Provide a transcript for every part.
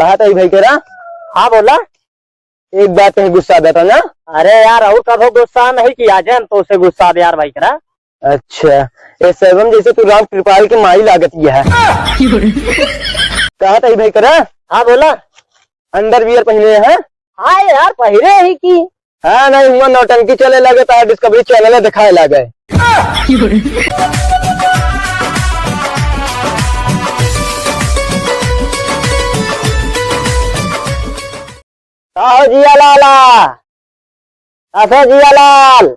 कहा था भाई तेरा। हाँ बोला। एक बात कहीं गुस्सा देता ना। अरे यार और कभी गुस्सा नहीं किया जान तो उसे गुस्सा दे यार भाई करा। अच्छा ये सेवन जैसे तू राम कृपाल की माई लागत यह है। कहा था भाई तेरा। हाँ बोला। अंडरवियर पहने हैं। हाँ यार पहले ही की। हाँ नहीं हुआ नौटंकी चले लगे तो डिस्कवरी चैनल दिखाए लगे। कहो जिया लाला। कैसे जिया लाल।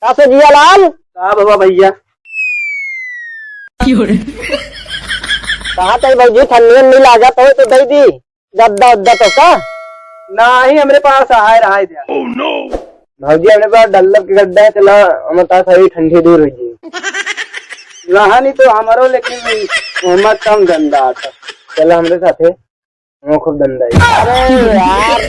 कैसे जिया लाल। कहा बाबा भैया। कहा तक भाई ठंडी नहीं लागत हो तो दे दी गद्दा उद्दा तो का नहीं हमरे पास आए रहा है भाजी हमरे पास डल्लब के गड्ढा है। चला हमारे सही ठंडी दूर हुई रहा नहीं तो हमारो लेकिन मोहम्मद कम गंदा आता। चला हमरे साथ है वो खूब गंदा है। अरे यार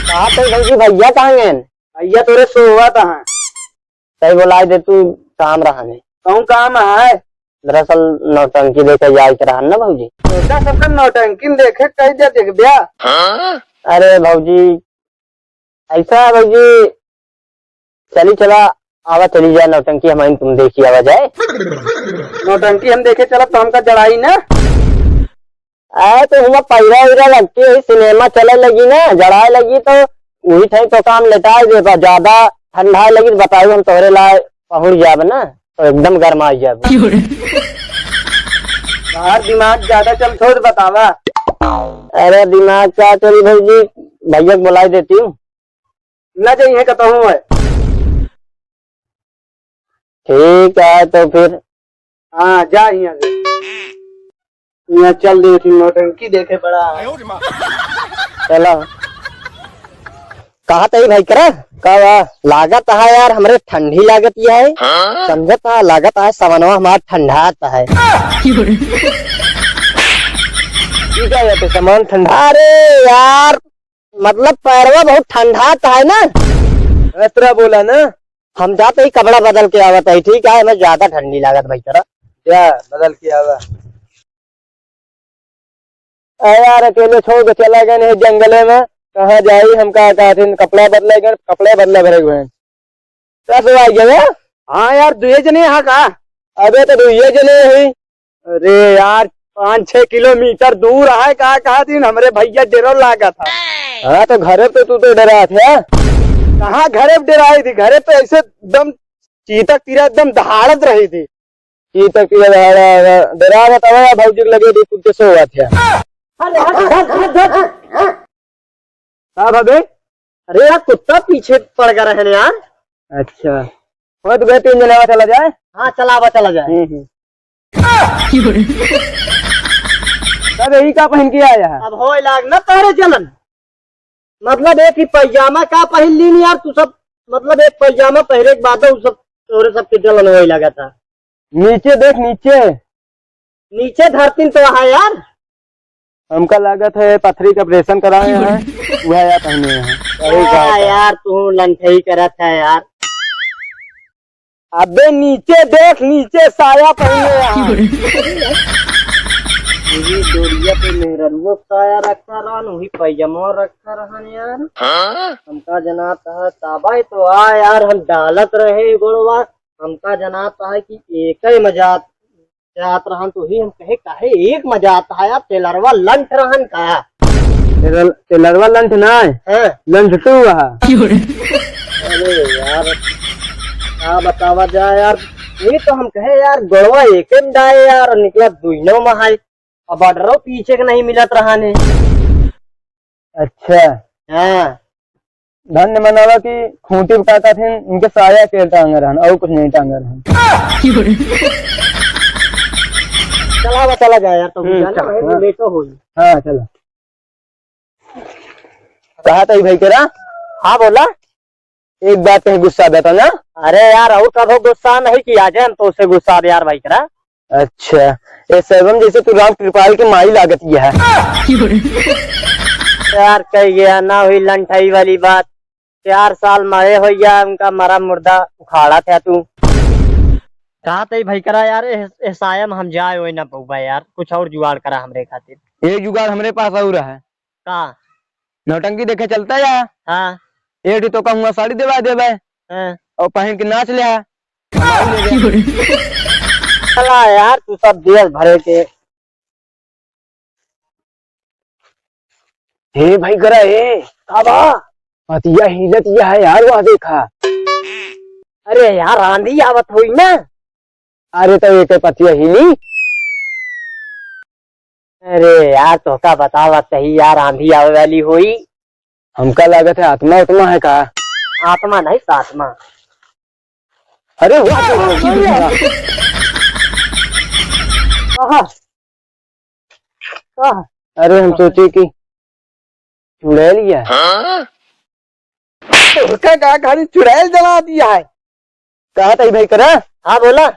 कहा तक भाई भैया कहाँ गए। भैया तोरे सो हुआ था सही बोला दे तू काम रहा नहीं कहूँ काम है। दरअसल नौटंकी देखे जाए रहा ना भाजी। छोटा सबका नौटंकी देखे कहीं जा देख दिया। अरे भाजी ऐसा भाजी चली चला आवा चली जाए नौटंकी हमारी तुम देखी आवा जाए। नौटंकी हम देखे चला तो हमका जड़ाई ना। अरे तो हम पैरा वैरा लगती है सिनेमा चले लगी ना जड़ाए लगी तो वही थे तो काम लेटाए दे ज्यादा ठंडा लगी तो बताओ हम तोहरे लाए पहुंच जाब ना तो एकदम गर्मा जाब। बाहर दिमाग ज्यादा चल छोड़ बतावा। अरे दिमाग क्या चली भाजी भैया को बुलाई देती हूँ न चाहिए कहूँ है। ठीक है तो फिर हाँ जा यहाँ से यहाँ चल देखी नौटंकी देखे बड़ा चलो। कहा था भाई करा कहा लागत है यार हमरे ठंडी लागत यह है समझत है लागत है सवनवा हमारा ठंडा आता है। ठीक है तो सामान ठंडा। अरे यार मतलब पैरवा बहुत ठंडा आता है ना इस तरह बोला ना। हम जाते ही कपड़ा बदल के आवत है ठीक है हमें ज्यादा ठंडी लागत भाई करा। क्या बदल के आवा। यार अकेले छोड़ के चला गए नहीं जंगले में कहाँ जाई हम कपड़ा बदले गए कपड़े बदले भरे हुए हैं। कैसे आई गए। हाँ यार दुए जने यहाँ का। अबे तो दुए जने हुई। अरे यार 5-6 किलोमीटर दूर है कहा दिन हमरे भैया डेरो लागा था। हाँ तो घरे पे तू तो डरा था। कहाँ घरे पे डराई थी घरे पे ऐसे एकदम चीतक तीरा एकदम दहाड़त रही थी। चीतक तीरा डरा बतावा भौजी लगे थी कुछ सो हुआ था। भाभी अरे यार कुत्ता पीछे पड़ गया रहने यार। अच्छा हो तो 2-3 जने चला जाए। हाँ चलावा चला जाए। तब यही का पहन के आया है। अब हो लाग ना तारे चलन मतलब एक ही पैजामा का पहन ली नहीं यार तू सब मतलब एक पैजामा पहले के बाद सब तोरे सबके चलन वही लगा था। नीचे देख नीचे नीचे धरती तो है यार। हमका लागत है पथरी का ऑपरेशन कराए हैं वह यार पहने हैं। यार तू लंठई करत है यार। अबे नीचे देख नीचे साया पहने डोरिया पे मेहरनुओ साया रखा रहन वही पैजामा रखा रहन यार। हमका जनाता है ताबा तो आ यार हम डालत रहे गोड़वा हमका जनाता है कि एक ही मजा जात रहन तो ही हम कहे एक मजा आता है यार टेलरवा लंठ रहन का। टेलरवा लंठ ना है लंठ टू रहा। अरे यार क्या बतावा जाए यार ये तो हम कहे यार गोड़वा एक डाए यार और निकला दुनो में है अब बॉर्डरों पीछे के नहीं मिलत रहा ने। अच्छा हाँ धन्य मनावा की खूंटी काटा थे उनके साया के टांगे रहन और कुछ नहीं टांगे रहन। चला जाए यार तो लेटो हो। हाँ चलो। कहा था भाई तेरा। हाँ बोला। एक बात कहीं गुस्सा देता ना। अरे यार और कभी गुस्सा नहीं किया जाए तो उससे गुस्सा दे यार भाई करा। अच्छा ये सेवन जैसे तू राम कृपाल की माई लागत यह है। यार कह गया ना हुई लंठाई वाली बात 4 साल मरे हो गया उनका मरा मुर्दा उखाड़ा था तू। कहा तई भाई करा यार सायम हम जाए हो ना पऊबा यार, कुछ और जुगाड़ करा हमरे खातिर। एक जुगाड़ हमरे पास और है। का? नौटंकी देखे चलता या हाँ एक तो कहूँगा साड़ी देवा देवे हाँ। और पहन के नाच ले चला यार तू सब देश भरे के। हे भाई करा हे काबा पतिया हिलत या है यार, वहाँ देखा। अरे यार आंधी आवत हुई ना। अरे तो एक पतिया हिली। अरे यार तो का बतावा सही यार, आंधी आवे वाली हुई। हमका लागत है आत्मा उत्मा है का? आत्मा नहीं सात्मा। अरे वाह अरे हम सोचे कि चुड़ैल लिया का खाली चुड़ैल जला दिया है। कहा था भाई करा? हाँ बोला।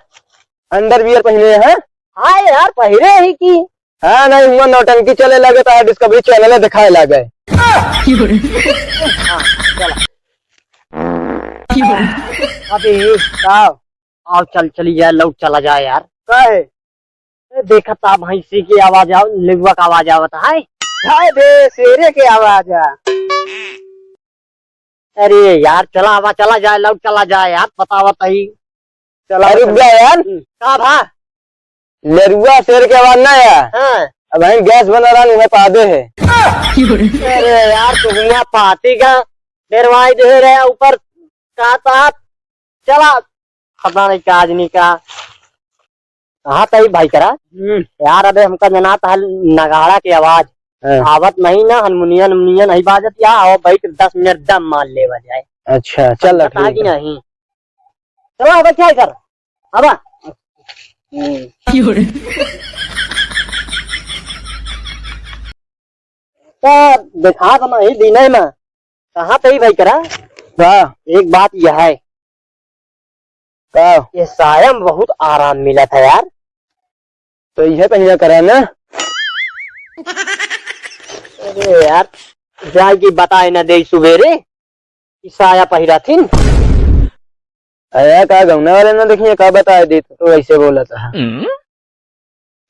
अंडरवियर पहने हैं? हाँ यार पहिरे ही की। हाँ नहीं हुआ नौटंकी चले लगे तो डिस्कवरी चैनल में दिखाए लगे। अबे आओ चल चली जाए, लौट चला जाए यार। काहे? देखा था भैंसी की आवाज आओ, लेगुआ का आवाज आवत है। हाय बे शेरे की आवाज है। अरे यार चला आवा चला जाए, लौट चला जाए यार, बतावत ही। चला रुक गया यार। का भा? लेरुआ शेर की आवाज ना है। हाँ। अब हम गैस बना रहा है पादे है। अरे यार तुम पाती का डेरवाई दे रहे ऊपर का था। चला पता नहीं का आदमी का। हाँ तई भाई करा यार, अबे हमका जना था नगाड़ा की आवाज आवत नहीं ना, हारमोनियम हारमोनियम नहीं बाजत या आओ भाई 10 मिनट दम मान ले जाए। अच्छा चल ठीक नहीं। चलो अब क्या कर अब तो दिखा तो नहीं दीने में। कहाँ पे भाई करा? एक बात यह है ये सायम बहुत आराम मिला था यार। तो यह पहना करा ना। अरे यार जाए की बताए ना दे सुबेरे साया पहिरा थी। अरे का गौना वाले ना देखिए का बताए दे तो ऐसे बोला था।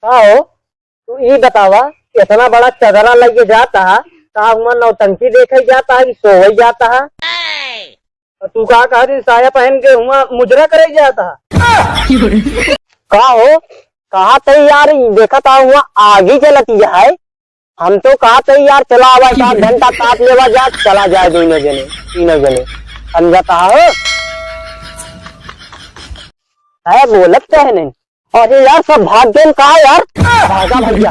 हो तू ये बतावा इतना बड़ा चदरा लगे जाता है, कहा हुआ नौटंकी देखे जाता है, सोई जाता है। तू कहा साया पहन के हुआ मुजरा करे जाता है। कहा हो कहा तो यार देखा था हुआ आगे चलती है। हम तो कहा तो यार चला आवा 7 घंटा काट लेवा जा, चला जाए दोनों जने तीनों जने समझाता हो है बोलत है नहीं। अरे यार सब भाग गए कहा यार, भागा भैया।